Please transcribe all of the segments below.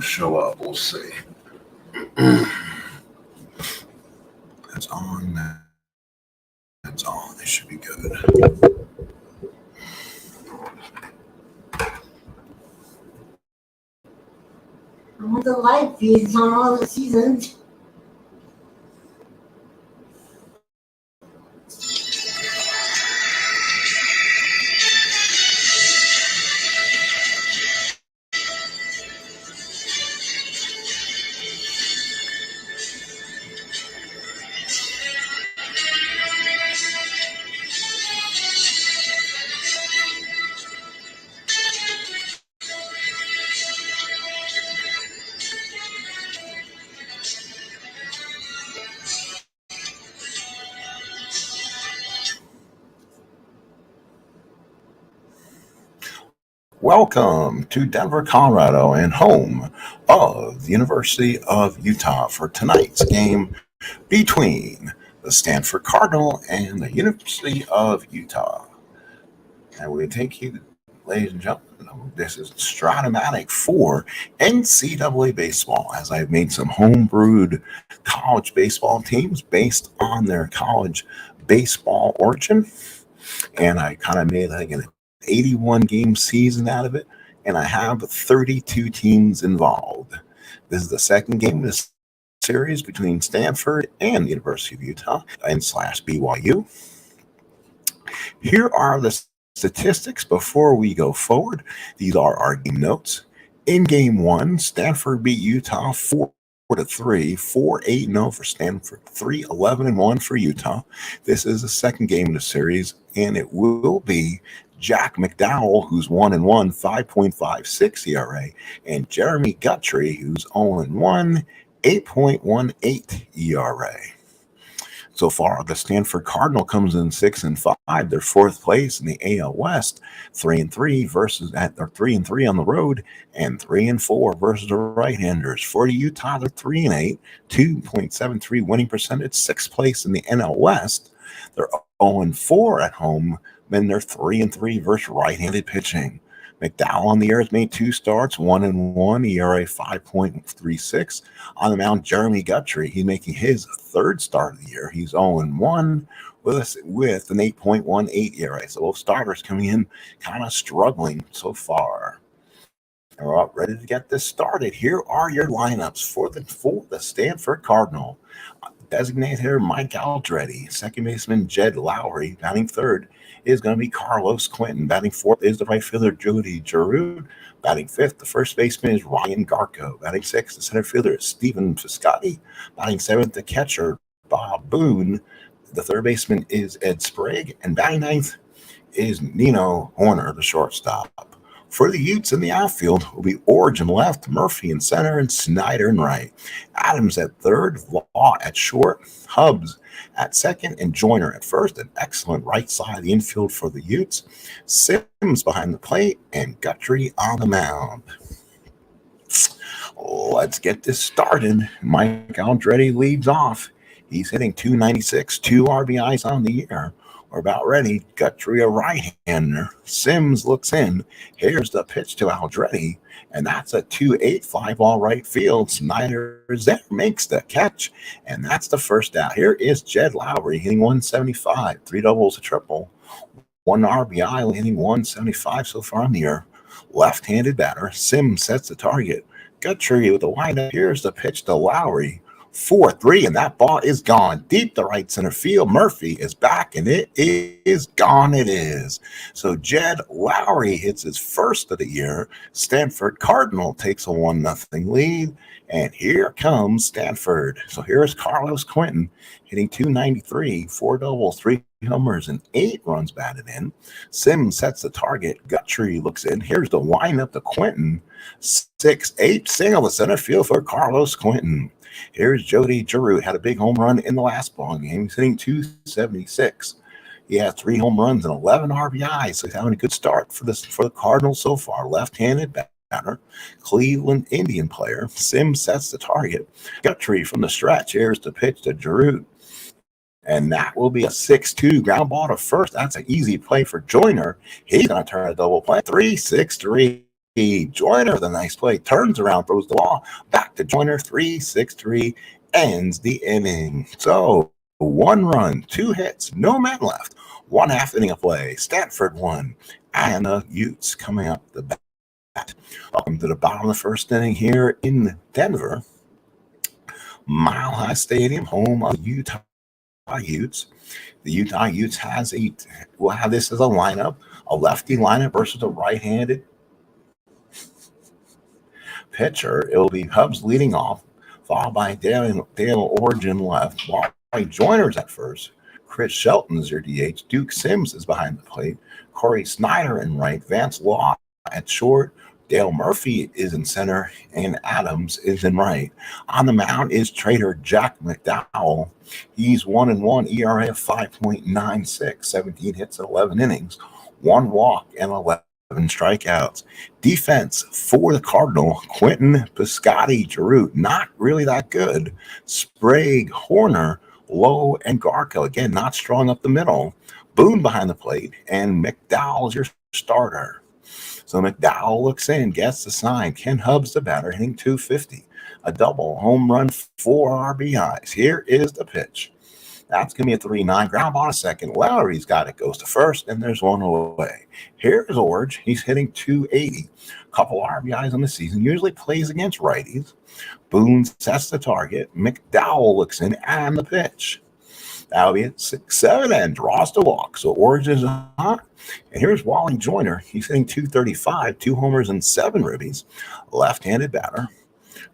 show up. We'll see. That's on. That's on. It should be good. I want the live feeds on all the seasons. Welcome to Denver, Colorado, and home of the University of Utah for tonight's game between the Stanford Cardinal and the University of Utah. And we take you, ladies and gentlemen, this is Stratomatic for NCAA baseball, as I've made some home-brewed college baseball teams based on their college baseball origin. And I kind of made like an 81 game season out of it, and I have 32 teams involved. This is the second game of this series between Stanford and the University of Utah and /BYU. Here are the statistics before we go forward. These are our game notes. In game one, Stanford beat Utah 4-3, 4-8-0 for Stanford, 3-11-1 for Utah. This is the second game of the series, and it will be Jack McDowell, who's 1-1, 5.56 ERA, and Jeremy Guthrie, who's 0-1, 8.18 ERA. So far, the Stanford Cardinal comes in 6-5. They're fourth place in the AL West, 3-3 versus at they're 3-3 on the road, and 3-4 versus the right-handers. For Utah, they're 3-8, 2.73 winning percentage, sixth place in the NL West. They're 0-4 at home. Then they're 3-3 versus right-handed pitching. McDowell on the year has made 2 starts, 1-1, ERA 5.36. On the mound, Jeremy Guthrie, he's making his third start of the year. He's 0-1 with an 8.18 ERA. So both starters coming in kind of struggling so far. We're all ready to get this started. Here are your lineups for the Stanford Cardinal. Designated hitter Mike Aldretti, second baseman Jed Lowry, batting third is going to be Carlos Quinton, batting fourth is the right fielder Jody Giroud, batting fifth the first baseman is Ryan Garco, batting sixth the center fielder is Stephen Piscotty, batting seventh the catcher Bob Boone, the third baseman is Ed Sprague, and batting ninth is Nino Horner, the shortstop. For the Utes in the outfield will be Orge in left, Murphy in center, and Snyder in right. Adams at third, Law at short, Hubbs at second, and Joyner at first. An excellent right side of the infield for the Utes. Sims behind the plate, and Guthrie on the mound. Let's get this started. Mike Aldretti leads off. He's hitting .296, 2 RBIs on the year. We're about ready. Guthrie, a right-hander. Sims looks in. Here's the pitch to Aldretti, and that's a 2-8 ball right field. Snyder is there, makes the catch, and that's the first out. Here is Jed Lowry hitting 175, 3 doubles, a triple, 1 RBI, hitting 175 so far in the year. Left-handed batter. Sims sets the target. Guthrie with a windup. Here's the pitch to Lowry. 4-3, and that ball is gone deep to right center field. Murphy is back, and it is gone. It is. So Jed Lowry hits his first of the year. Stanford Cardinal takes a 1-0 lead, and here comes Stanford. So here's Carlos Quinton hitting .293, 4 doubles, 3 homers, and 8 runs batted in. Sims sets the target. Guthrie looks in. Here's the windup to Quinton. 6-8 single to center field for Carlos Quinton. Here's Jody Giroud, had a big home run in the last ball game. He's hitting .276. He has 3 home runs and 11 RBIs, so he's having a good start for the Cardinals so far. Left-handed batter, Cleveland Indian player. Sims sets the target. Guthrie from the stretch. Here's the pitch to Giroud, and that will be a 6-2 ground ball to first. That's an easy play for Joyner. He's going to turn a double play. 3-6-3. Joyner with a nice play, turns around, throws the ball back to Joyner, 3-6-3, ends the inning. So 1 run, 2 hits, no men left. 1/2 inning of play. Stanford won, and the Utes coming up the bat. Welcome to the bottom of the first inning here in Denver. Mile High Stadium, home of Utah Utes. The Utah Utes will have this as a lineup, a lefty lineup versus a right-handed pitcher. It will be Hubbs leading off, followed by Dale Origin left, while Joyner's at first. Chris Shelton's your DH. Duke Sims is behind the plate. Corey Snyder in right. Vance Law at short. Dale Murphy is in center, and Adams is in right. On the mound is trader Jack McDowell. He's 1-1, ERA of 5.96, 17 hits, 11 innings, 1 walk, and 11 strikeouts. Defense for the Cardinal: Quentin, Piscotti, Giroux, not really that good. Sprague, Horner, Lowe, and Garco, again, not strong up the middle. Boone behind the plate, and McDowell's your starter. So McDowell looks in, gets the sign. Ken Hubbs, the batter, hitting .250. A double, home run, 4 RBIs. Here is the pitch. That's going to be a 3-9. Ground ball to second. Lowry's got it. Goes to first, and there's 1 away. Here's Orge. He's hitting .280. Couple RBIs on the season. Usually plays against righties. Boone sets the target. McDowell looks in, and the pitch. That'll be at 6-7 and draws the walk. So Orge is on. And here's Wally Joyner. He's hitting .235, 2 homers and 7 ribbies. Left-handed batter.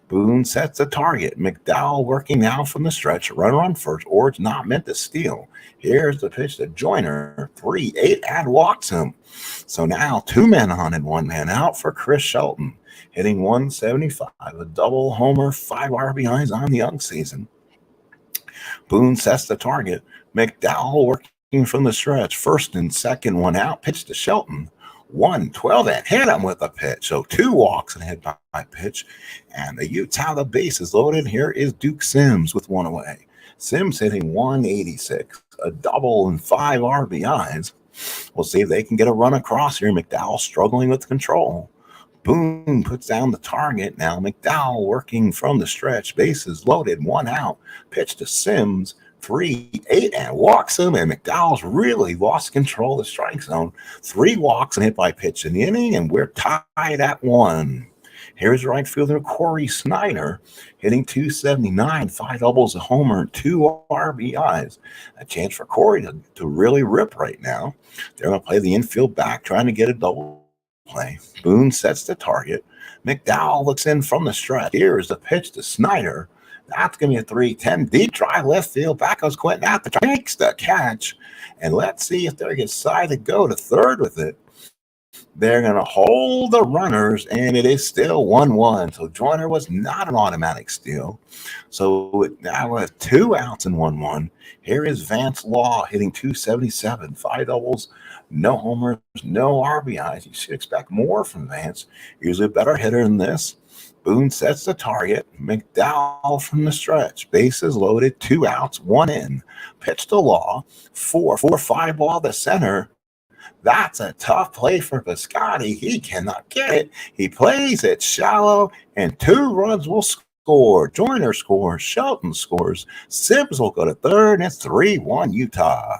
Boone sets the target. McDowell working now from the stretch. Runner on first. Orge not meant to steal. Here's the pitch to Joyner. 3-8 and walks him. So now 2 men on and 1 man out for Chris Shelton. Hitting .175. A double homer, 5 RBIs on the young season. Boone sets the target. McDowell working from the stretch. First and second, 1 out. Pitch to Shelton. 1-12 and hit him with a pitch. So 2 walks and hit by pitch. And the Utes have the bases loaded. Here is Duke Sims with 1 away. Sims hitting .186, a double and 5 RBIs. We'll see if they can get a run across here. McDowell struggling with control. Boone puts down the target. Now McDowell working from the stretch. Bases loaded, 1 out. Pitch to Sims. 3-8 and walks him, and McDowell's really lost control of the strike zone. 3 walks and hit by pitch in the inning, and we're tied at 1. Here's right fielder Corey Snyder hitting .279, 5 doubles, a homer, 2 RBIs. A chance for Corey to really rip right now. They're going to play the infield back, trying to get a double play. Boone sets the target. McDowell looks in from the stretch. Here's the pitch to Snyder. That's going to be a 3-10. Deep drive left field. Back goes Quentin out the makes the catch. And let's see if they decide to go to third with it. They're going to hold the runners, and it is still 1-1. So Joyner was not an automatic steal. So now with 2 outs and 1-1. Here is Vance Law hitting .277, 5 doubles, no homers, no RBIs. You should expect more from Vance. Usually a better hitter than this. Boone sets the target. McDowell from the stretch. Bases loaded. 2 outs, 1 in. Pitch to Law. 4-5 ball to center. That's a tough play for Piscotti. He cannot get it. He plays it shallow, and 2 runs will score. Joyner scores. Shelton scores. Sims will go to third, and it's 3-1 Utah.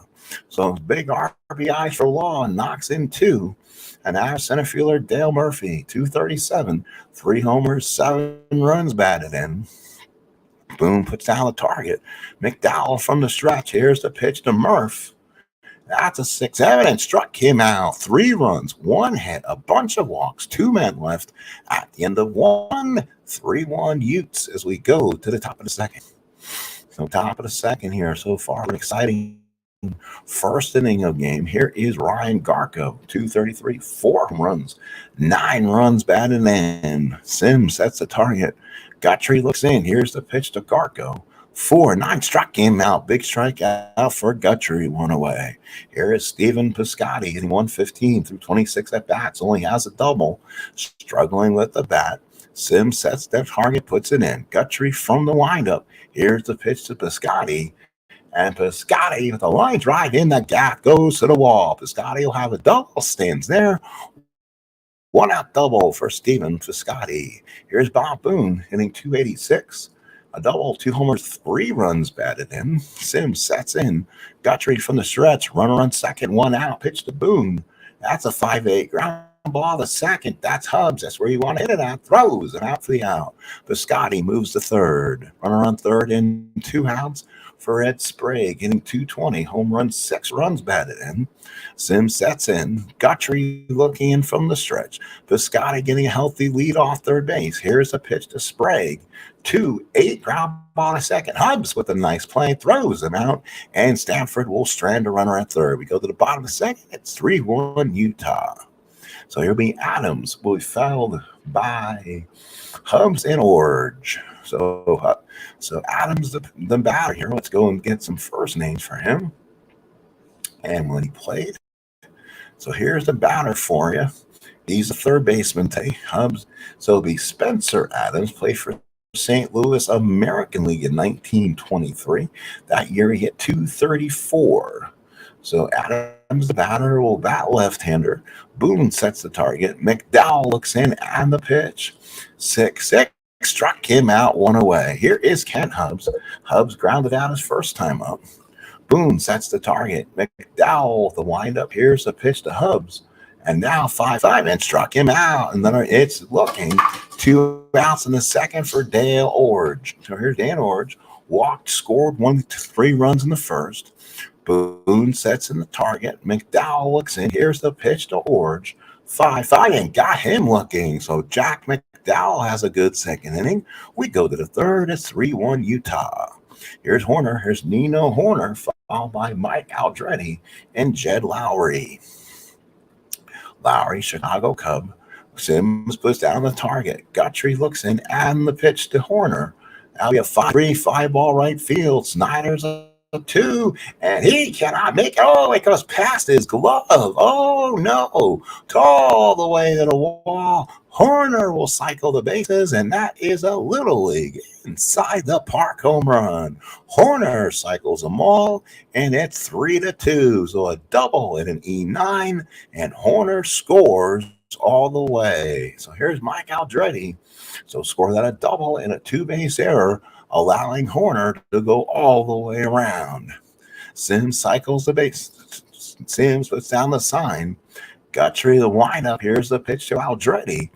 So big RBIs for Law, and knocks in 2. And our center fielder, Dale Murphy, .237, 3 homers, 7 runs batted in. Boone puts down the target. McDowell from the stretch. Here's the pitch to Murph. That's a 6-7 and struck him out. 3 runs, 1 hit, a bunch of walks, 2 men left at the end of 1. 3-1 Utes as we go to the top of the second. So top of the second here so far. An exciting first inning of game. Here is Ryan Garco, .233, 4 home runs, 9 runs batted in. Sims sets the target. Guthrie looks in. Here's the pitch to Garco. 4-9 struck him out. Big strikeout for Guthrie, 1 away. Here is Stephen Piscotti hitting .115 through 26 at bats. Only has a double. Struggling with the bat. Sims sets the target, puts it in. Guthrie from the windup. Here's the pitch to Piscotti. And Piscotti with a line drive in the gap goes to the wall. Piscotti will have a double, stands there. One out double for Stephen Piscotty. Here's Bob Boone hitting 286. A double, 2 homers, 3 runs batted in. Sims sets in. Guthrie from the stretch. Runner on second, 1 out. Pitch to Boone. That's a 5-8 ground ball to second. That's Hubbs. That's where you want to hit it at. Throws and out for the out. Piscotty moves to third. Runner on third in 2 outs for Ed Sprague, hitting 220. Home run, 6 runs batted in. Sims sets in. Guthrie looking in from the stretch. Piscotty getting a healthy lead off third base. Here's a pitch to Sprague. 2-8 ground ball to second. Hubbs with a nice play, throws him out, and Stanford will strand a runner at third. We go to the bottom of the second. It's 3-1 Utah. So here'll be Adams will be fouled by Hubbs and Orge. So Adams, the batter here. Let's go and get some first names for him and when he played. So here's the batter for you. He's a third baseman today. Hubbs. So it'll be Spencer Adams, played for St. Louis American League in 1923. That year he hit 234. So Adams, the batter, will bat left-hander. Boone sets the target. McDowell looks in and the pitch. 6-6. Struck him out, 1 away. Here is Kent Hubbs. Hubbs grounded out his first time up. Boone sets the target. McDowell, the windup. Here's the pitch to Hubbs. And now 5-5 and struck him out. And then it's looking 2 outs in the second for Dale Orge. So here's Dan Orge. Walked, scored 3 runs in the first. Boone sets in the target. McDowell looks in. Here's the pitch to Orge. 5-5 and got him looking. So Jack McDowell has a good second inning. We go to the third. It's 3-1 Utah. Here's Horner. Here's Nino Horner, followed by Mike Aldretti and Jed Lowry. Lowry, Chicago Cub. Sims puts down the target. Guthrie looks in and the pitch to Horner. Now we have 5-3, 5-ball right field. Snyder's a 2, and he cannot make it. Oh, it goes past his glove. Oh, no. All the way to the wall. Horner will cycle the bases, and that is a Little League inside the park home run. Horner cycles them all, and it's 3-2. So a double and an E9, and Horner scores all the way. So here's Mike Aldretti. So score that a double and a 2-base error, allowing Horner to go all the way around. Sims cycles the base. Sims puts down the sign. Guthrie, the windup. Here's the pitch to Aldretti.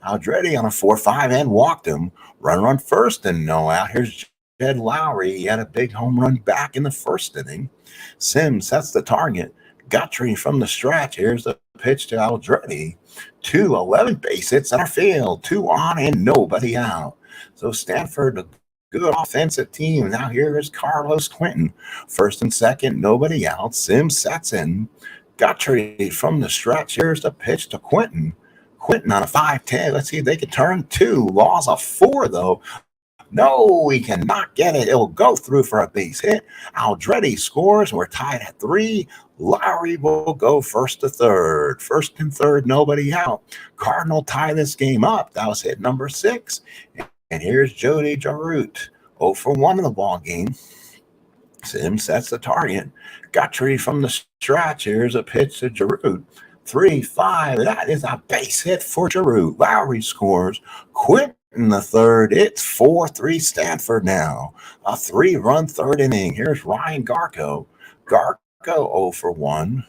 Aldretti on a 4-5 and walked him. Runner on first and no out. Here's Jed Lowry. He had a big home run back in the first inning. Sims sets the target. Guthrie from the stretch. Here's the pitch to Aldretti. 2-11 base hits center field. 2 on and nobody out. So Stanford, a good offensive team. Now here is Carlos Quentin. First and second, nobody out. Sims sets in. Guthrie from the stretch. Here's the pitch to Quentin. Quentin on a 5-10. Let's see if they can turn 2. Laws of 4, though. No, he cannot get it. It will go through for a base hit. Aldretti scores. We're tied at 3. Lowry will go first to third. First and third, nobody out. Cardinal tie this game up. That was hit number 6. And here's Jody Jarrett. 0 for 1 in the ball game. Sims sets the target. Guthrie from the stretch. Here's a pitch to Jarrett. 3-5. That is a base hit for Jarrett. Lowry scores. Quentin the third. It's 4-3 Stanford now. A 3-run third inning. Here's Ryan Garco. Garco 0 for 1.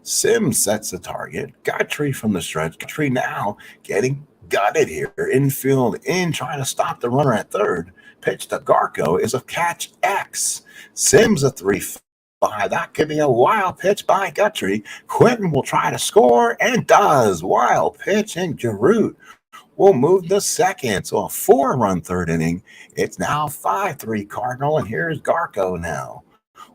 Sims sets the target. Guthrie from the stretch. Guthrie now getting gutted here. Infield in, trying to stop the runner at third. Pitch to Garco is a catch X. Sims a 3-5. That could be a wild pitch by Guthrie. Quentin will try to score and does. Wild pitch, and Jarrett will move the second. So a 4-run third inning. It's now 5-3 Cardinal, and here's Garco now.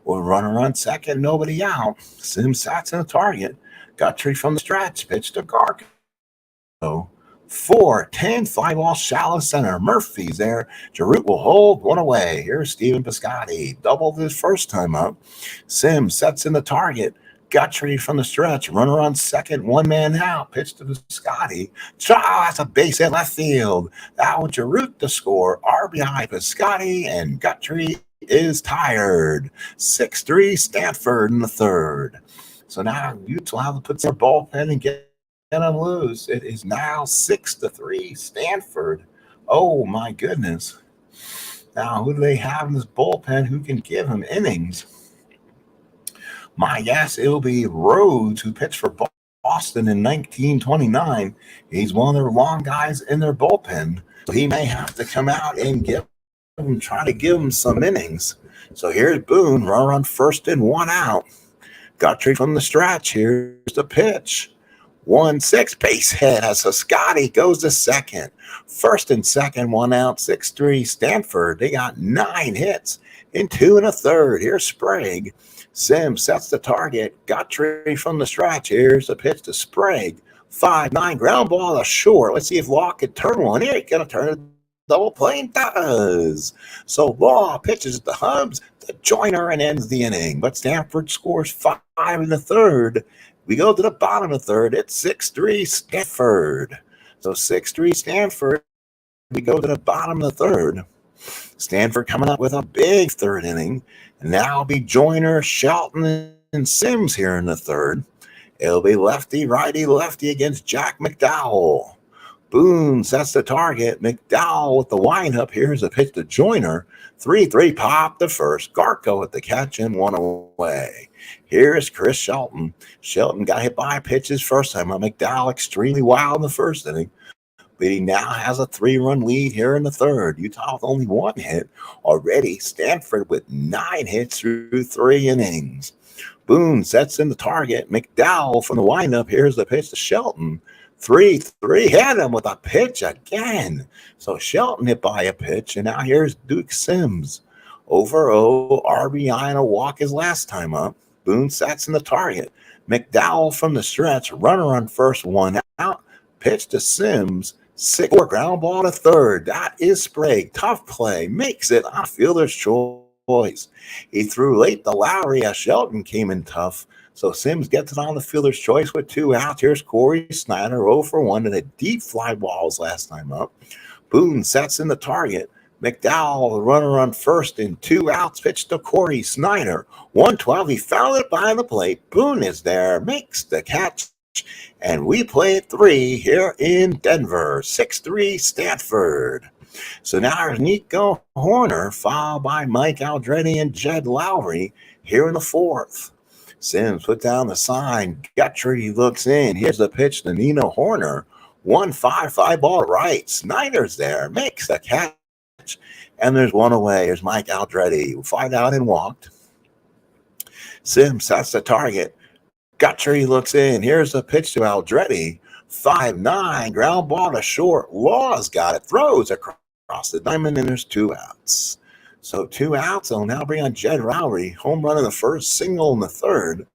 We'll runner on second, nobody out. Sims sats in the target. Guthrie from the stretch, pitch to Garco. 4-10, 5-ball shallow center. Murphy's there. Jarrett will hold 1 away. Here's Stephen Piscotty. Doubled his first time up. Sims sets in the target. Guthrie from the stretch. Runner on second. 1 man out. Pitch to Piscotty. That's a base hit left field. That was Jarrett to score. RBI Piscotty, and Guthrie is tired. 6-3 Stanford in the third. So now Utes will have to put their bullpen and get them loose. It is now 6-3 Stanford. Oh my goodness. Now, who do they have in this bullpen who can give him innings? My guess it'll be Rhodes, who pitched for Boston in 1929. He's one of their long guys in their bullpen. So he may have to come out and try to give him some innings. So here's Boone, runner on first and one out. Guthrie from the stretch. Here's the pitch. 1-6 base hit as Scotty goes to second. First and second, one out, 6-3 Stanford. They got 9 hits in 2 1/3. Here's Sprague. Sims sets the target. Guthrie from the stretch. Here's the pitch to Sprague. 5-9 ground ball to short. Let's see if Law can turn one here. He's going to turn it double play and does. So Law pitches the Hubs, the Joyner, and ends the inning. But Stanford scores 5 in the third. We go to the bottom of the third. It's 6-3 Stanford. So 6-3 Stanford. We go to the bottom of the third. Stanford coming up with a big third inning. And now it'll be Joyner, Shelton, and Sims here in the third. It'll be lefty, righty, lefty against Jack McDowell. Boone sets the target. McDowell with the windup. Here's a pitch to Joyner. 3-3 pop the first. Garco at the catch and one away. Here's Chris Shelton. Shelton got hit by a pitch his first time. McDowell extremely wild in the first inning. But he now has a 3-run lead here in the third. Utah with only 1 hit already. Stanford with 9 hits through 3 innings. Boone sets in the target. McDowell from the windup. Here's the pitch to Shelton. 3-3. Hit him with a pitch again. So Shelton hit by a pitch. And now here's Duke Sims. Over 0 RBI and a walk his last time up. Boone sets in the target. McDowell from the stretch. Runner on first, 1 out. Pitch to Sims. 6-4 ground ball to third. That is Sprague. Tough play. Makes it on fielder's choice. He threw late to Lowry as Shelton came in tough. So Sims gets it on the fielder's choice with 2 outs. Here's Corey Snyder, 0 for 1 and a deep fly ball his last time up. Boone sets in the target. McDowell, the runner on first and 2 outs. Pitch to Corey Snyder. 1-12. He fouled it behind the plate. Boone is there. Makes the catch. And we play at 3 here in Denver. 6-3 Stanford. So now there's Nico Horner, followed by Mike Aldrete and Jed Lowry here in the 4th. Sims put down the sign. Guthrie looks in. Here's the pitch to Nino Horner. 1-5, 5 ball right. Snyder's there. Makes the catch. And there's one away. Here's Mike Aldrete. 5 out and walked. Sims sets the target. Guthrie looks in. Here's the pitch to Aldrete. 5-9. Ground ball to short. Law's got it. Throws across the diamond, and there's 2 outs. So 2 outs. They'll now bring on Jed Lowry. Home run in the first, single in the third.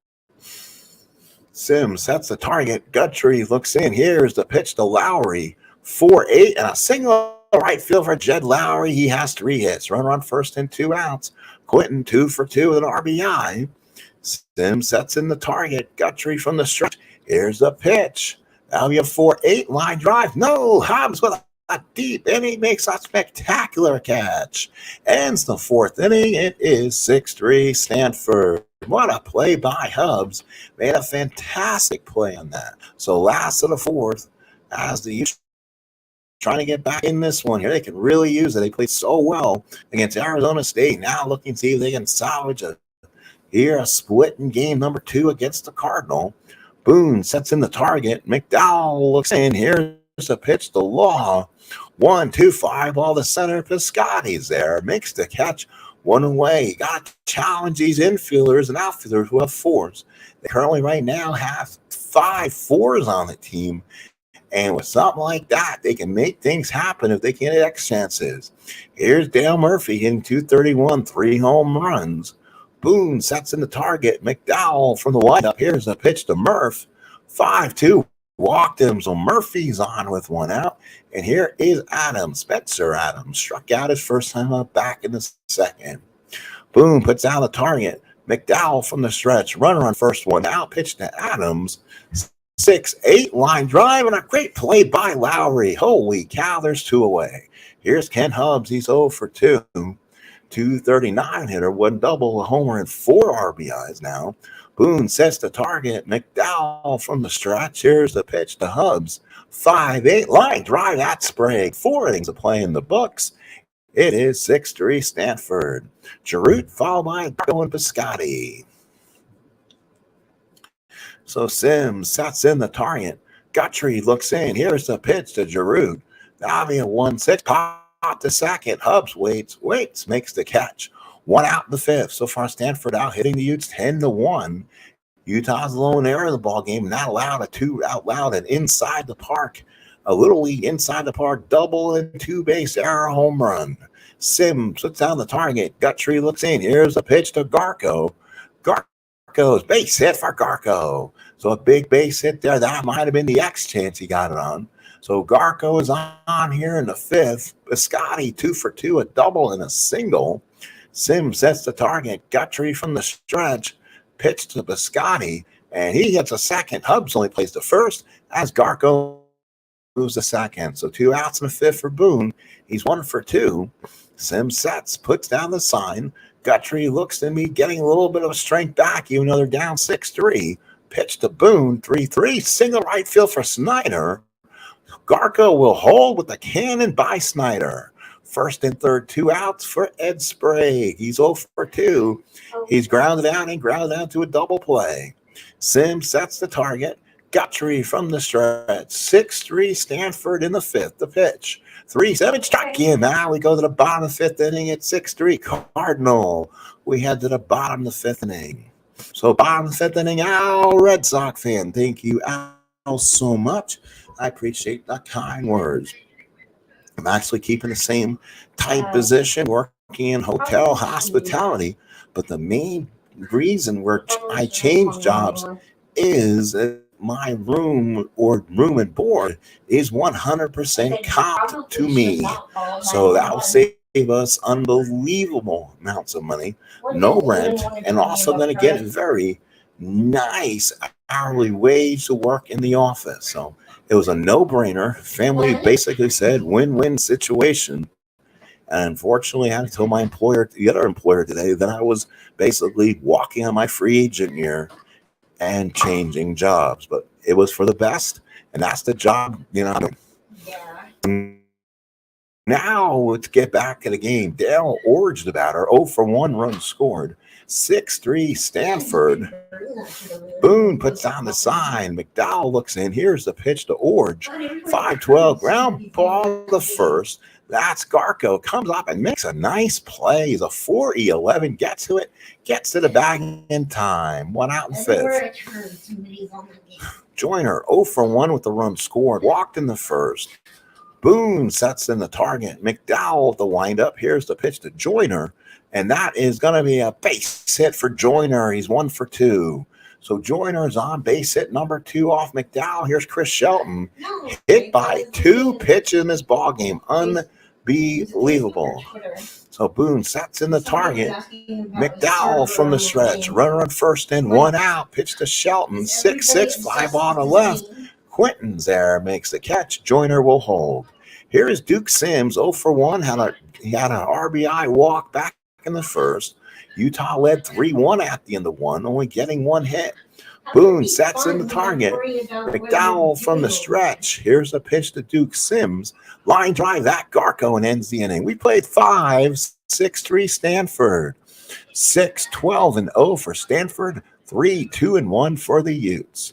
Sims sets the target. Guthrie looks in. Here's the pitch to Lowry. 4-8 and a single right field for Jed Lowry. He has 3 hits. Runner on first and 2 outs. Quentin 2 for 2 with an RBI. Sims sets in the target. Guthrie from the stretch. Here's the pitch. That'll be a 4-8 line drive. No, Hobbs with a deep inning makes a spectacular catch. Ends the 4th inning. It is 6-3 Stanford. What a play by Hobbs. Made a fantastic play on that. So last of the 4th, as the Utes trying to get back in this one here. They can really use it. They played so well against Arizona State. Now looking to see if they can salvage a split in game number 2 against the Cardinal. Boone sets in the target. McDowell looks in. Here's a pitch to Law. 1-2, 5 ball to center. Piscotty's there. Makes the catch. 1 away. You got to challenge these infielders and outfielders who have 4s. They currently right now have 5 4s on the team. And with something like that, they can make things happen if they can get X chances. Here's Dale Murphy hitting .231, 3 home runs. Boone sets in the target. McDowell from the windup. Here's the pitch to Murph. 5-2. Walked him. So Murphy's on with 1 out. And here is Adams. Spencer Adams struck out his first time up, back in the second. Boone puts down the target. McDowell from the stretch. Runner on first, 1 out. Pitch to Adams. 6-8 line drive and a great play by Lowry. Holy cow, there's 2 away. Here's Ken Hobbs. He's 0 for 2. .239 hitter, 1 double, a homer, and 4 RBIs now. Boone sets the target. McDowell from the stretch. Here's the pitch to Hubs. 5-8 line drive. That Sprague. 4 innings of play in the books. It is 6-3 Stanford. Giroux followed by Garco and Piscotti. So Sims sets in the target. Guthrie looks in. Here's the pitch to Giroux. That'll be a 1-6. Pop to second. Hubs waits, makes the catch. 1 out in the 5th. So far, Stanford out hitting the Utes 10-1. Utah's lone error in the ball game, not allowed a 2 out loud and inside the park. A Little League inside the park double and 2-base error home run. Sims puts down the target. Guthrie looks in. Here's a pitch to Garco. Garco's base hit for Garco. So a big base hit there. That might have been the X chance he got it on. So Garco is on here in the 5th. Piscotti 2 for 2, a double and a single. Sims sets the target. Guthrie from the stretch. Pitch to Piscotti, and he hits a second. Hubs only plays the first as Garco moves the second. So 2 outs in the 5th for Boone. He's 1 for 2. Sims sets, puts down the sign. Guthrie looks to me getting a little bit of strength back, even though they're down 6-3. Pitch to Boone, 3-3. Single right field for Snyder. Garco will hold with the cannon by Snyder. First and third, 2 outs for Ed Sprague. He's 0 for 2. He's grounded out to a double play. Sims sets the target. Guthrie from the stretch. 6-3 Stanford in the 5th. The pitch. 3-7 struck him. Now we go to the bottom of the 5th inning at 6-3 Cardinal. We head to the bottom of the 5th inning. So bottom of the 5th inning, Al, Red Sox fan. Thank you, Al, so much. I appreciate the kind words. I'm actually keeping the same tight position, working in hotel hospitality. But the main reason where I changed jobs is my room and board is 100% comped to me. So that will save us unbelievable amounts of money, no rent, and also going to get a very nice hourly wage to work in the office. So it was a no-brainer. Family basically said win-win situation. And unfortunately, I had to tell my employer, the other employer today, that I was basically walking on my free agent year and changing jobs. But it was for the best, and that's the job, Yeah. Now let's get back to the game. Dale Orge, the batter, 0 for 1 runs scored. 6-3 Stanford. Boone puts down the sign. McDowell looks in. Here's the pitch to Orge. 5-12 ground ball the first. That's Garco. Comes up and makes a nice play. He's a 4-11. Gets to it. Gets to the bag in time. 1 out in 5th. Joyner 0 for 1 with the run scored. Walked in the first. Boone sets in the target. McDowell the windup. Here's the pitch to Joyner. And that is going to be a base hit for Joyner. He's 1 for 2. So Joyner's on base hit number 2 off McDowell. Here's Chris Shelton. Hit by 2 pitches in this ball game. Unbelievable. So Boone sets in the target. McDowell from the stretch. Runner on first and 1 out. Pitch to Shelton. 6-6, fly ball to left. Quinton's there makes the catch. Joyner will hold. Here is Duke Sims, 0 for 1. He had an RBI walk back in the first. Utah led 3-1 at the end of 1, only getting 1 hit. Boone sets in the target. McDowell from the stretch. Here's a pitch to Duke Sims. Line drive, that Garco, and ends the inning. We played 5, 6-3 Stanford. 6-12-0 for Stanford. 3-2-1 for the Utes.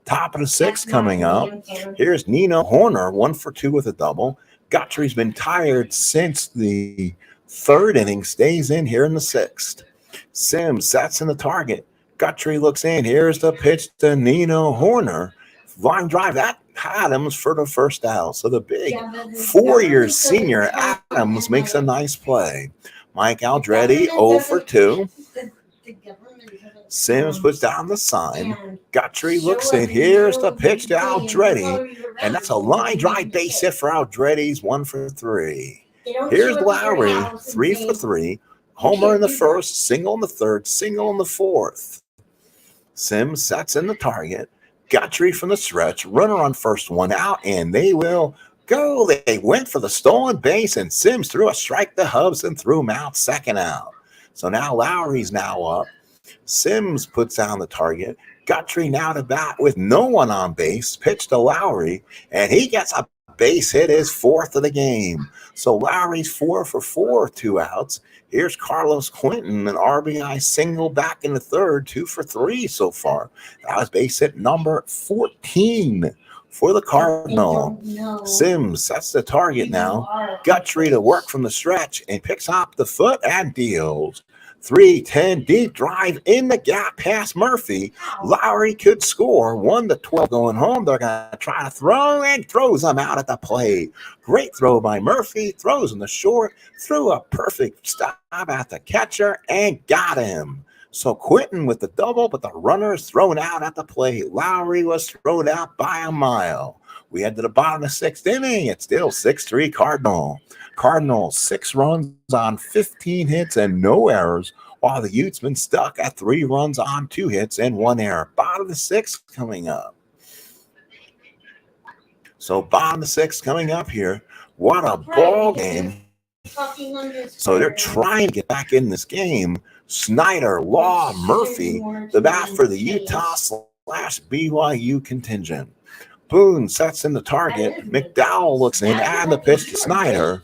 Top of the 6th coming up. Here's Nino Horner, 1 for 2 with a double. Guthrie's been tired since the 3rd inning, stays in here in the 6th. Sims sets in the target. Guthrie looks in. Here's the pitch to Nino Horner. Line drive, that Adams for the first out. So the big 4-year senior Adams makes a nice play. Mike Aldretti, 0 for 2. Sims puts down the sign. Guthrie looks in. Here's the pitch to Aldretti. And that's a line drive base hit for Aldretti. He's 1 for 3. Here's Lowry, 3 for 3. Homer in the first, single in the third, single in the fourth. Sims sets in the target. Guthrie from the stretch. Runner on first, 1 out. And they will go. They went for the stolen base. And Sims threw a strike to Hubs and threw him out, 2nd out. So now Lowry's now up. Sims puts down the target. Guthrie now to bat with no one on base. Pitch to Lowry, and he gets a base hit, his fourth of the game. So Lowry's 4 for 4, 2 outs. Here's Carlos Quentin, an RBI single back in the third, 2 for 3 so far. That was base hit number 14 for the Cardinal. Sims sets the target now. Guthrie to work from the stretch and picks up the foot and deals. 3-10 deep drive in the gap past Murphy. Lowry could score. 1-12 going home. They're going to try to throw and throws them out at the plate. Great throw by Murphy. Throws in the short. Threw a perfect stab at the catcher and got him. So Quentin with the double, but the runner is thrown out at the plate. Lowry was thrown out by a mile. We head to the bottom of the 6th inning. It's still 6-3 Cardinal. Cardinals 6 runs on 15 hits and no errors, while the Utes been stuck at 3 runs on 2 hits and 1 error. Bottom of the 6th coming up. So bottom of the 6th coming up here. What a ball game. So they're trying to get back in this game. Snyder, Law, Murphy, the bat for the Utah/BYU contingent. Boone sets in the target. McDowell looks in and the pitch to Snyder.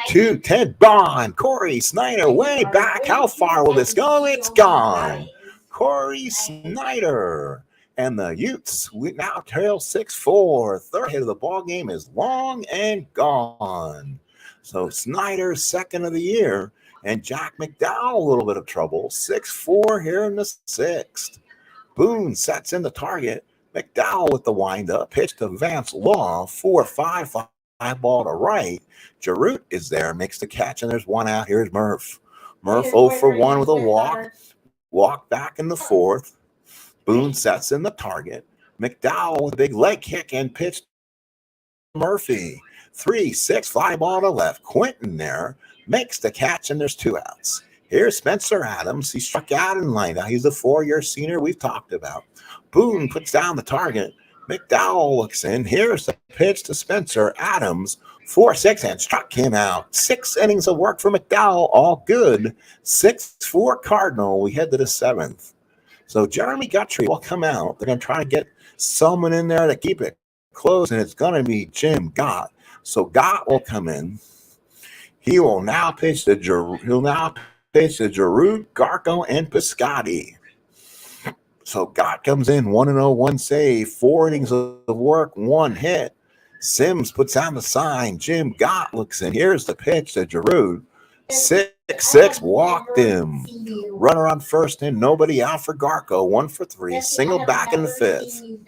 2-10 Bond. Corey Snyder way back. How far will this go? It's gone. Corey Snyder. And the Utes now trail 6-4. Third hit of the ball game is long and gone. So Snyder's second of the year. And Jack McDowell a little bit of trouble. 6-4 here in the 6th. Boone sets in the target. McDowell with the windup. Pitch to Vance Law. 4-5, fly ball to right. Jarute is there. Makes the catch, and there's 1 out. Here's Murph. Murph 0 for 1 with a walk. Walk back in the 4th. Boone sets in the target. McDowell with a big leg kick and pitch to Murphy. 3-6, fly ball to left. Quentin there. Makes the catch, and there's 2 outs. Here's Spencer Adams. He struck out in line. Now he's a 4-year senior we've talked about. Boone puts down the target. McDowell looks in. Here's the pitch to Spencer Adams. 4-6 and struck him out. 6 innings of work for McDowell. All good. 6-4 Cardinal. We head to the 7th. So Jeremy Guthrie will come out. They're going to try to get someone in there to keep it close, and it's going to be Jim Gott. So Gott will come in. He will now pitch to Jarute, Garco, and Piscotti. So Gott comes in 1-0, 1 save, 4 innings of work, 1 hit. Sims puts down the sign. Jim Gott looks in. Here's the pitch to Jarute. 6-6, walked him. Runner on first and nobody out for Garco. 1 for 3, single back in the 5th.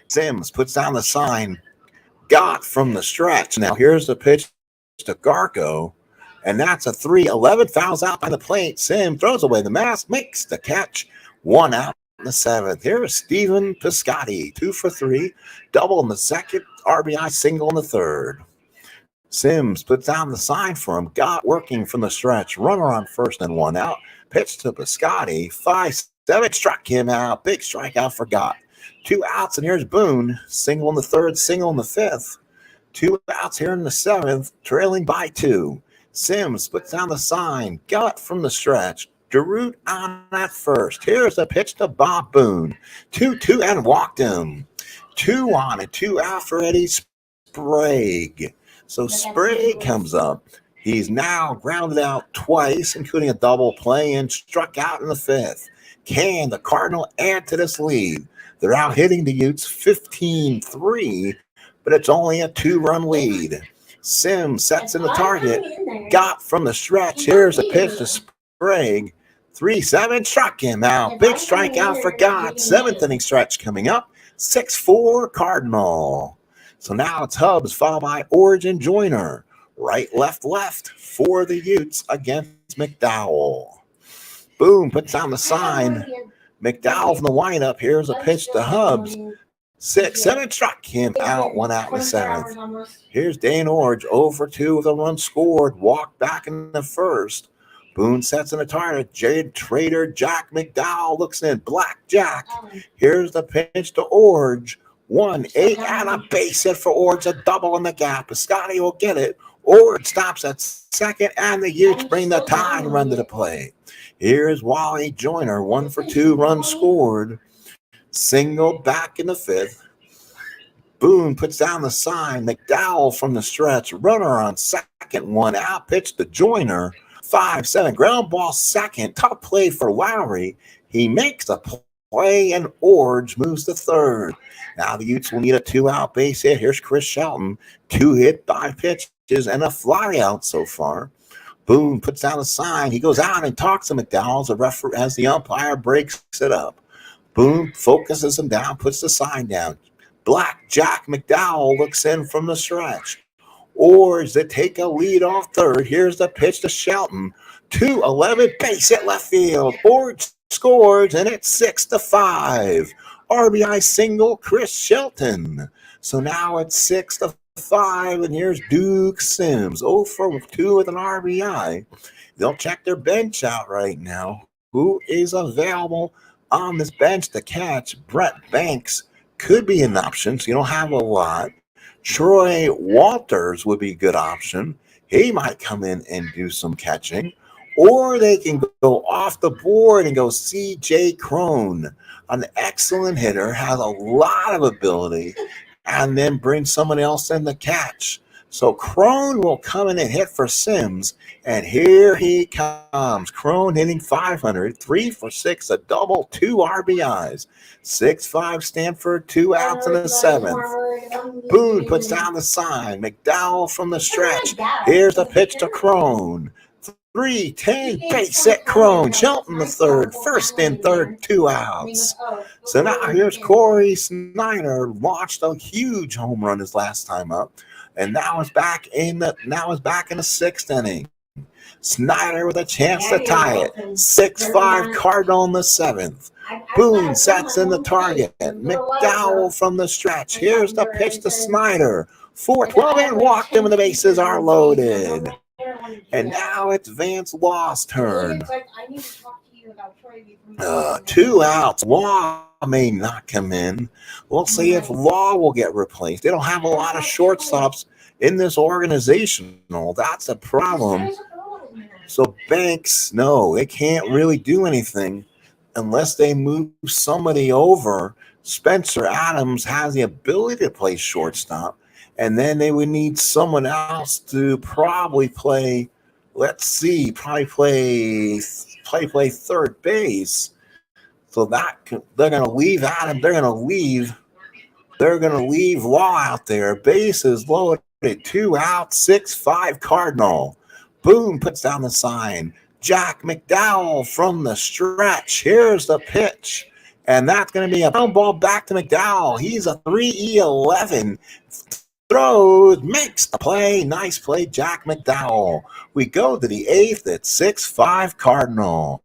Sims puts down the sign. Gott from the stretch. Now here's the pitch to Garco, and that's a 3-11. Fouls out by the plate. Sim throws away the mask, makes the catch. 1 out in the 7th. Here's Stephen Piscotti, 2 for 3, double in the 2nd, RBI single in the 3rd. Sims puts down the sign for him. Gott working from the stretch. Runner on first and 1 out. Pitch to Piscotti. 5-7, struck him out. Big strikeout for Gott. 2 outs, and here's Boone. Single in the 3rd, single in the 5th. 2 outs here in the 7th, trailing by 2. Sims puts down the sign. Gott from the stretch. Jarute on that first. Here's a pitch to Bob Boone. 2-2 and walked him. 2 on and 2 out for Eddie Sprague. So Sprague comes up. He's now grounded out twice, including a double play, and struck out in the 5th. Can the Cardinal add to this lead? They're out hitting the Utes 15-3, but it's only a 2-run lead. Sims sets in the target. Gott from the stretch. Here's a pitch to Sprague. 3-7, struck him out. Big strikeout for Gott. 7th inning stretch coming up. 6-4 Cardinal. So now it's Hubs followed by Origin Joyner. Right, left for the Utes against McDowell. Boom, puts on the sign. McDowell from the windup. Here's a pitch to Hubs. 6-7, struck him out. 1 out in the 7th. Here's Dane Orge, 0 for 2 with a run scored. Walked back in the 1st. Boone sets in a target. Jade Trader, Jack McDowell looks in. Blackjack. Here's the pitch to Orge. 1-8 and a base hit for Orge. A double in the gap. Piscotti will get it. Ord stops at second, and the Utes bring the tying run to the plate. Here's Wally Joyner, 1 for 2 runs scored. Single back in the fifth. Boone puts down the sign. McDowell from the stretch. Runner on second, one out. Pitch to Joyner. 5-7. Ground ball second. Tough play for Lowry. He makes the play, and Orge moves to third. Now the Utes will need a 2-out base hit. Here's Chris Shelton. 2 hit, 5 pitches, and a fly out so far. Boone puts down a sign. He goes out and talks to McDowell as the umpire breaks it up. Boone focuses him down, puts the sign down. Black Jack McDowell looks in from the stretch. Orge that take a lead off third. Here's the pitch to Shelton. 2-11 base hit left field. Orge scores, and it's 6-5. RBI single, Chris Shelton. So now it's 6-5, and here's Duke Sims. 0 for 2 with an RBI. They'll check their bench out right now. Who is available on this bench to catch? Brett Banks could be an option, so you don't have a lot. Troy Walters would be a good option. He might come in and do some catching. Or they can go off the board and go C.J. Crone, an excellent hitter, has a lot of ability, and then bring someone else in to catch. So Crone will come in and hit for Sims, and here he comes. Crone hitting .500, 3 for 6, a double, 2 RBIs. 6-5 Stanford, 2 outs in the seventh. Boone puts down the sign. McDowell from the stretch. Here's the pitch to Crone. 3-10 base hit Crone. Shelton the third. First and third, 2 outs. So now here's Corey Snyder. Launched a huge home run his last time up. And now is back in the sixth inning. Snyder with a chance to tie it. 6-5 Cardinal in the seventh. Boone sets in the target. McDowell from the stretch. Here's the pitch to Snyder. 4-12 and walked him, and the bases are loaded. And now it's Vance Law's turn. 2 outs. Law may not come in. We'll see if Law will get replaced. They don't have a lot of shortstops in this organization. That's a problem. So Banks, no, they can't really do anything unless they move somebody over. Spencer Adams has the ability to play shortstop, and then they would need someone else to probably play, play third base. So that they're going to leave Adam. They're going to leave Law out there. Bases loaded. 2 outs. 6-5 Cardinal. Boone puts down the sign. Jack McDowell from the stretch. Here's the pitch. And that's going to be a ground ball back to McDowell. He's a 3-11. Throws, makes the play. Nice play, Jack McDowell. We go to the eighth at 6-5 Cardinal.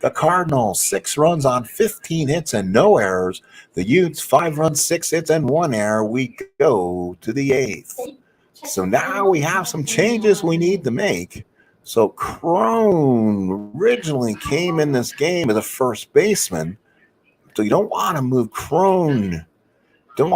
The Cardinals, 6 runs on 15 hits and no errors. The Utes, 5 runs, 6 hits, and 1 error. We go to the eighth. So now we have some changes we need to make. So Crone originally came in this game as a first baseman. So you don't want to move Crone. You're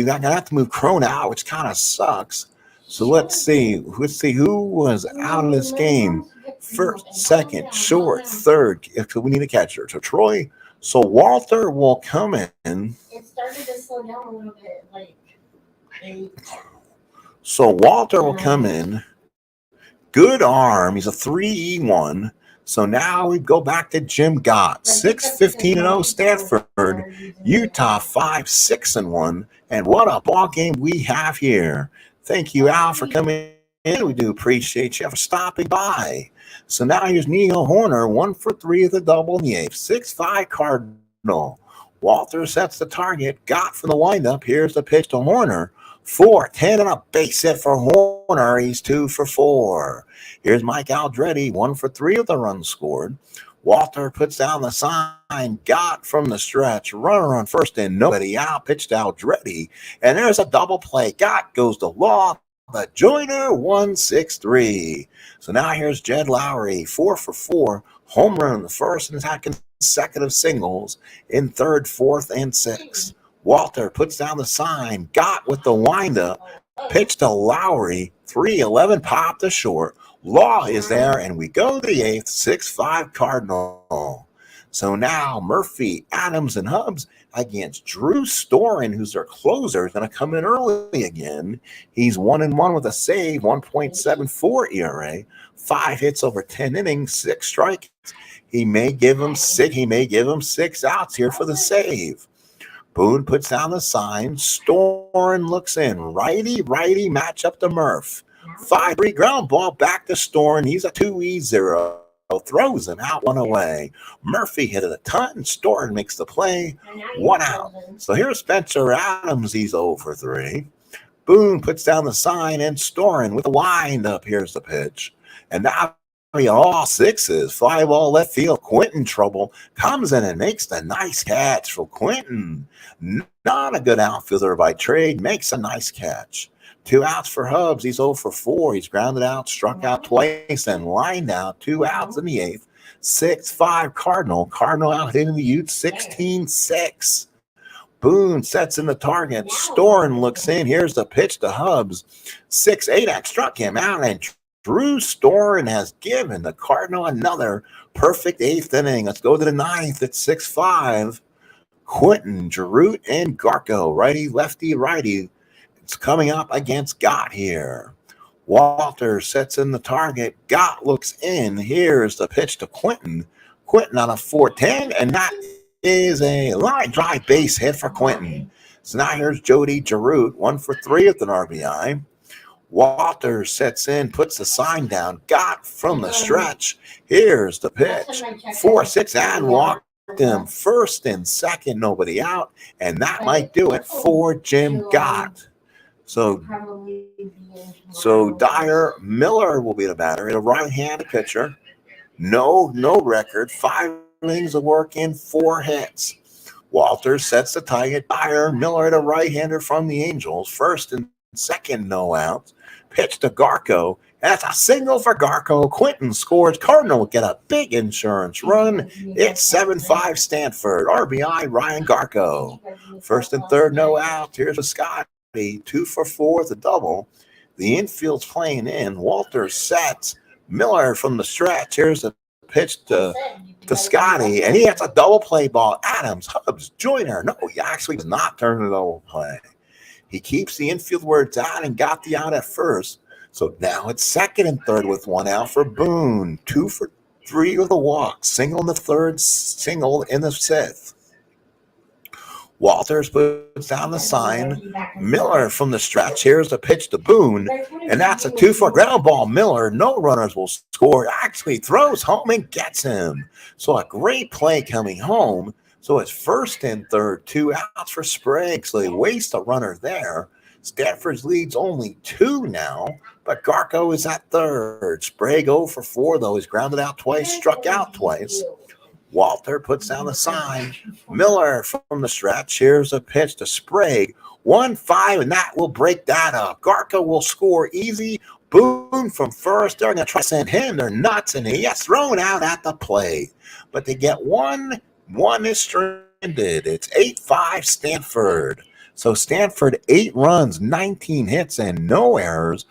going to have to move Crone out, which kind of sucks. So let's see who was out of this game. First, second, short, third. We need a catcher. So Troy. So Walter will come in. It started to slow down a little bit, So Walter will come in. Good arm. He's a 3-1. So now we go back to Jim Gott. 6-15-0 Stanford. Utah 5-6-1. And what a ball game we have here. Thank you, Al, for coming in. We do appreciate you for stopping by. So now here's Neil Horner, 1 for 3 of the double in the eighth. 6-5 Cardinal. Walter sets the target. Gott from the windup. Here's the pitch to Horner. 4-10 and a base hit for Horner. He's 2 for 4. Here's Mike Aldretti, 1 for 3 of the runs scored. Walter puts down the sign. Gott from the stretch. Runner on first and nobody out. Pitch to Aldretti. And there's a double play. Gott goes to Law. But Joyner 1-6-3. So now here's Jed Lowry, 4 for 4. Home run in the first and has had consecutive singles in third, fourth, and sixth. Walter puts down the sign. Gott with the windup. Pitch to Lowry, 3-11 pop to short. Law is there, and we go to the eighth, 6-5 Cardinal. So now Murphy, Adams, and Hubbs against Drew Storen, who's their closer, is going to come in early again. He's 1-1 with a save, 1.74 ERA, 5 hits over 10 innings, 6 strikeouts. He may give him 6 outs here for the save. Boone puts down the sign. Storen looks in. Righty match up to Murph. 5-3 ground ball back to Storen. He's a 2-0. Throws him out, 1 away. Murphy hit it a ton. Storen makes the play. 1 out. So here's Spencer Adams. He's 0-3. Boone puts down the sign, and Storen with the wind up. Here's the pitch. And now all 6s. Fly ball left field. Quentin Trouble comes in and makes the nice catch for Quentin. Not a good outfielder by trade. Makes a nice catch. 2 outs for Hubbs. He's 0-4. He's grounded out, struck out twice, and lined out. 2 outs in the eighth. 6-5 Cardinal. Cardinal out hitting the Utes 16-6. Boone sets in the target. Storen looks in. Here's the pitch to Hubbs. 6-8 that struck him out, and Drew Storen has given the Cardinal another perfect 8th inning. Let's go to the 9th at 6-5. Quentin, Giroux, and Garco. Righty. It's coming up against Gott here. Walter sets in the target. Gott looks in. Here's the pitch to Quentin. Quentin on a 4-10, and that is a line drive base hit for Quentin. So now here's Jody Giroux, 1-for-3 with an RBI. Walter sets in, puts the sign down. Gott from the stretch. Here's the pitch. 4-6 and walked him. First and second, nobody out. And that might do it for Jim Gott. So Dyer Miller will be the batter. A right-handed pitcher. No record. 5 innings of work in 4 hits. Walter sets the target. Dyer Miller, the right-hander from the Angels. First and second, no outs. Pitch to Garco. That's a single for Garco. Quentin scores. Cardinal get a big insurance run. It's 7-5 Stanford. RBI Ryan Garco. First and third, no outs. Here's a Scotty. 2-for-4 with a double. The infield's playing in. Walter sets. Miller from the stretch. Here's the pitch to Scotty, and he has a double play ball. Adams, Hubbs, Joyner. No, he actually does not turn the double play. He keeps the infield where it's at and got the out at first. So now it's second and third with 1 out for Boone. 2-for-3 with a walk. Single in the third, single in the fifth. Walters puts down the sign. Miller from the stretch. Here's the pitch to Boone, and that's a 2-for ground ball. Miller, no runners will score. Actually throws home and gets him. So a great play coming home. So it's first and third, 2 outs for Sprague. So they waste a runner there. Stanford's lead's only 2 now, but Garco is at third. Sprague 0-for-4, though. He's grounded out twice, struck out twice. Walter puts down the sign. Miller from the stretch. Here's a pitch to Sprague. 1-5, and that will break that up. Garco will score easy. Boone from first. They're going to try to send him. They're nuts, and he gets thrown out at the plate. But they get one. One is stranded. It's 8-5 Stanford. So Stanford, 8 runs, 19 hits, and no errors.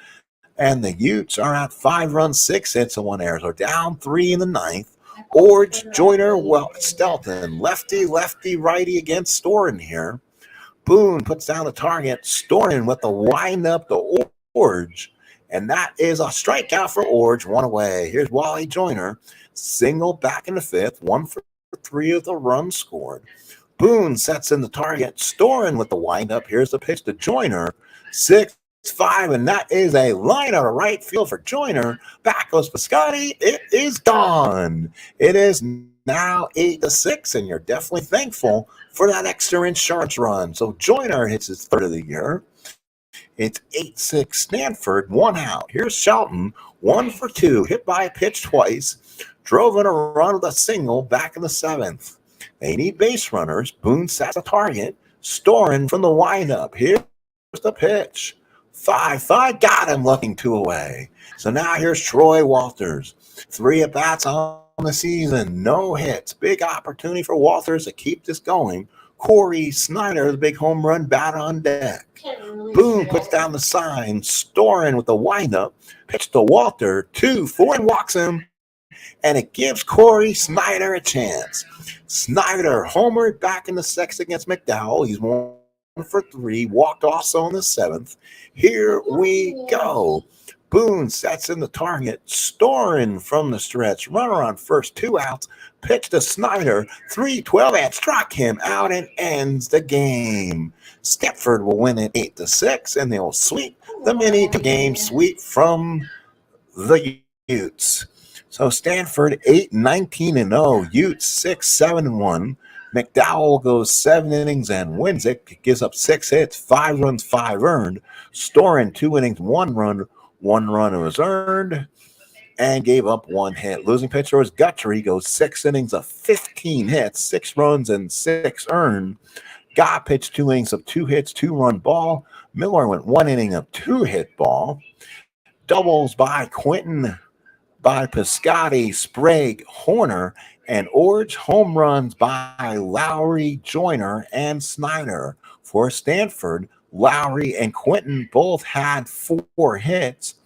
And the Utes are at 5 runs, 6 hits, and 1 error. They're down 3 in the 9th. Orge, Joyner, Stelton, lefty, righty against Storen here. Boone puts down the target. Storen with the windup to Orge. And that is a strikeout for Orge, 1 away. Here's Wally Joyner. Single back in the 5th. 1-for-3 of the runs scored. Boone sets in the target. Storen with the windup. Here's the pitch to Joyner. 6-5, and that is a line out of right field for Joyner. Back goes Piscotti. It is gone. It is now 8-6, and you're definitely thankful for that extra insurance run. So Joyner hits his 3rd of the year. It's 8-6 Stanford, 1 out. Here's Shelton, 1-for-2, hit by a pitch twice. Drove in a run with a single back in the 7th. They need base runners. Boone sets a target. Storen from the windup. Here's the pitch. 5-5, got him, looking 2 away. So now here's Troy Walters. 3 at-bats on the season, no hits. Big opportunity for Walters to keep this going. Corey Snyder, the big home run bat on deck. Boone puts down the sign. Storen with the windup. Pitch to Walter. 2-4 and walks him. And it gives Corey Snyder a chance. Snyder homered back in the sixth against McDowell. He's 1-for-3. Walked also in the seventh. Here we go. Boone sets in the target. Storen from the stretch. Runner on first, 2 outs. Pitch to Snyder. 3-12 and struck him out and ends the game. Stanford will win it 8-6, and they'll sweep the mini 2-game sweep from the Utes. So Stanford 8-19-0. Utes 6-7-1. McDowell goes 7 innings and wins it. Gives up 6 hits, 5 runs, 5 earned. Storen 2 innings, 1 run. 1 run was earned and gave up 1 hit. Losing pitcher was Guthrie. Goes 6 innings of 15 hits, 6 runs and 6 earned. Gott pitched 2 innings of 2 hits, 2-run ball. Miller went 1 inning of 2-hit ball. Doubles by Quinton, by Piscotti, Sprague, Horner, and Orge. Home runs by Lowry, Joyner, and Snyder. For Stanford, Lowry and Quinton both had 4 hits.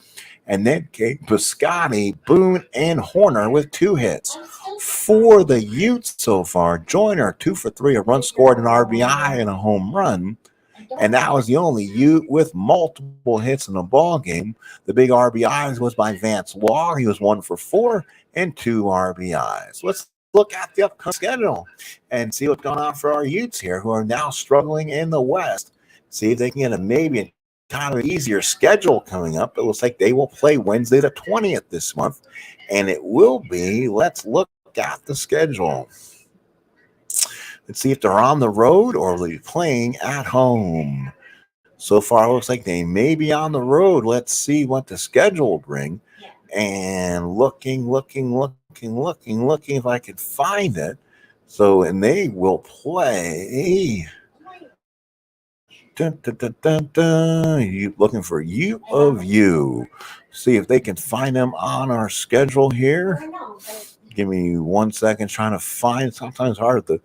And then came Piscotti, Boone, and Horner with 2 hits. For the Utes so far, Joyner 2-for-3, a run scored, an RBI, and a home run. And that was the only Ute with multiple hits in the ball game. The big RBIs was by Vance Law. He was 1-for-4 and 2 RBIs. Let's look at the upcoming schedule and see what's going on for our Utes here, who are now struggling in the West. See if they can get maybe kind of easier schedule coming up. It looks like they will play Wednesday the 20th this month, and it will be, let's look at the schedule. Let's see if they're on the road or they're playing at home. So far, it looks like they may be on the road. Let's see what the schedule will bring. And looking if I can find it. So, and they will play. You looking for U of U. See if they can find them on our schedule here. Give me 1 second trying to find. Sometimes hard the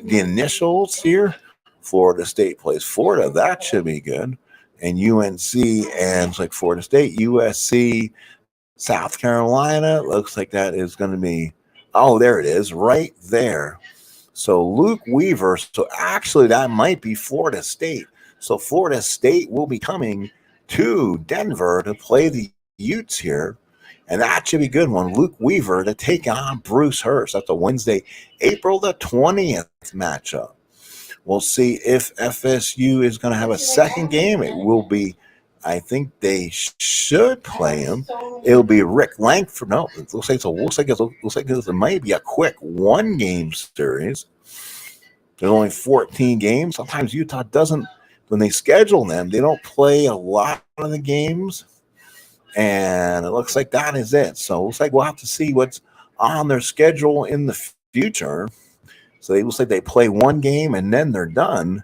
initials here. Florida State plays Florida. That should be good. And UNC and it's like Florida State, USC, South Carolina. Looks like that is going to be. Oh, there it is, right there. So Luke Weaver, so actually that might be Florida State. So Florida State will be coming to Denver to play the Utes here. And that should be a good one. Luke Weaver to take on Bruce Hurst. That's a Wednesday, April the 20th matchup. We'll see if FSU is going to have a second game. It will be, I think they should play him. It'll be Rick Langford. No, it looks like it might be a quick 1-game series. There's only 14 games. Sometimes Utah doesn't, when they schedule them, they don't play a lot of the games. And it looks like that is it. So it looks like we'll have to see what's on their schedule in the future. So it looks like they play 1 game and then they're done.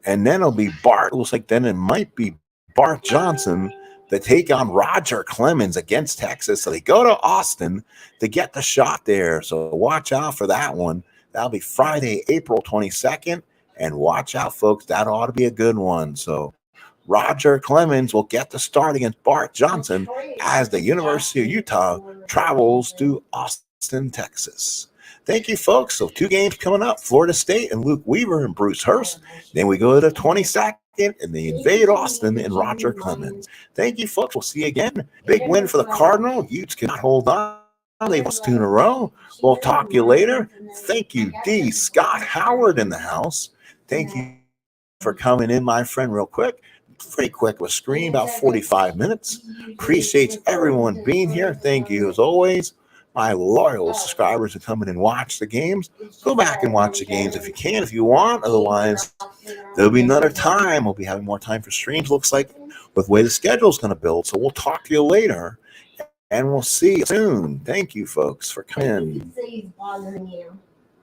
And then it'll be Bart. It looks like then it might be Bart Johnson to take on Roger Clemens against Texas. So they go to Austin to get the shot there. So watch out for that one. That'll be Friday, April 22nd. And watch out, folks. That ought to be a good one. So Roger Clemens will get the start against Bart Johnson as the University of Utah travels to Austin, Texas. Thank you, folks. So 2 games coming up, Florida State and Luke Weaver and Bruce Hurst. Then we go to the 22nd and they invade Austin and Roger Clemens. Thank you, folks. We'll see you again. Big win for the Cardinal. Utes cannot hold on. They lost 2 in a row. We'll talk to you later. Thank you, D. Scott Howard in the house. Thank you for coming in, my friend, real quick. Pretty quick with screen, about 45 minutes. Appreciates everyone being here. Thank you, as always. My loyal subscribers who come in and watch the games. Go back and watch the games if you can, if you want. Otherwise, there'll be another time. We'll be having more time for streams, looks like, with the way the schedule is going to build. So we'll talk to you later, and we'll see you soon. Thank you, folks, for coming in.